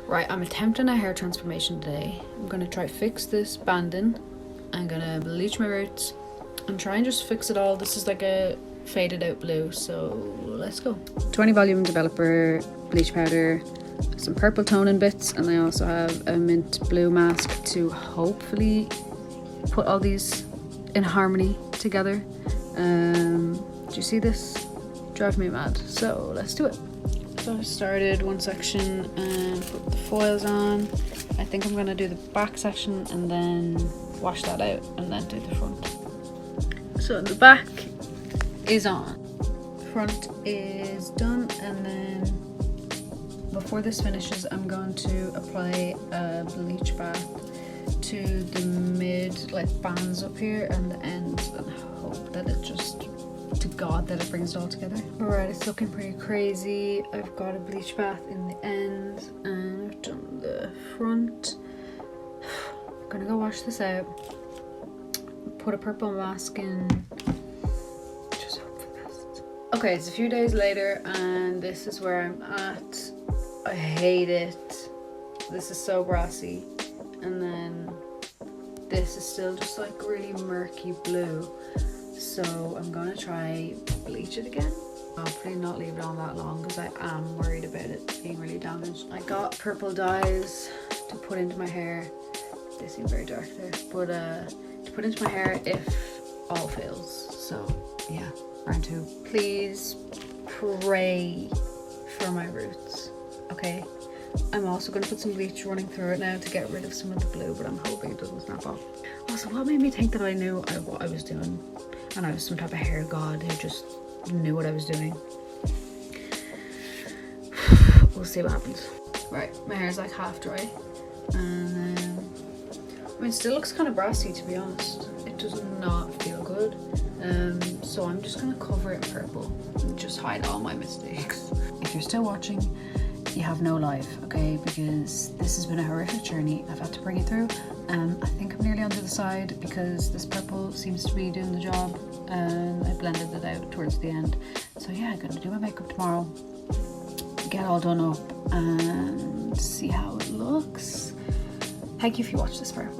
Right, I'm attempting a hair transformation today. I'm gonna try fix this banding. I'm gonna bleach my roots and try and just fix it all. This is like a faded out blue, so let's go. 20 volume developer, bleach powder, some purple toning bits, and I also have a mint blue mask to hopefully put all these in harmony together. Do you see this? Drives me mad, so let's do it. So I started one section and put the foils on. I think I'm gonna do the back section and then wash that out and then do the front. So the back is on, front is done, and then before this finishes I'm going to apply a bleach bath to the mid like bands up here and the ends, and hope that it just, to God, that it brings it all together. Alright, it's looking pretty crazy. I've got a bleach bath in the end and I've done the front. I'm gonna go wash this out, put a purple mask in, just hope for the best. Okay, it's a few days later and this is where I'm at. I hate it. This is so brassy, and then this is still just like really murky blue. So I'm gonna try bleach it again. I'll probably not leave it on that long because I am worried about it being really damaged. I got purple dyes to put into my hair. They seem very dark there, but to put into my hair if all fails. So yeah, round 2. Please pray for my roots, okay? I'm also going to put some bleach running through it now to get rid of some of the blue, but I'm hoping it doesn't snap off. Also, what made me think that I knew what I was doing and I was some type of hair god who just knew what I was doing? We'll see what happens. Right, my hair's like half dry, and I mean, it still looks kind of brassy, to be honest. It does not feel good, so I'm just going to cover it in purple and just hide all my mistakes. If you're still watching, you have no life, okay? Because this has been a horrific journey. I've had to bring it through. I think I'm nearly on the other side because this purple seems to be doing the job, and I blended it out towards the end. So yeah, I'm gonna do my makeup tomorrow, get all done up and see how it looks. Thank you if you watched this far.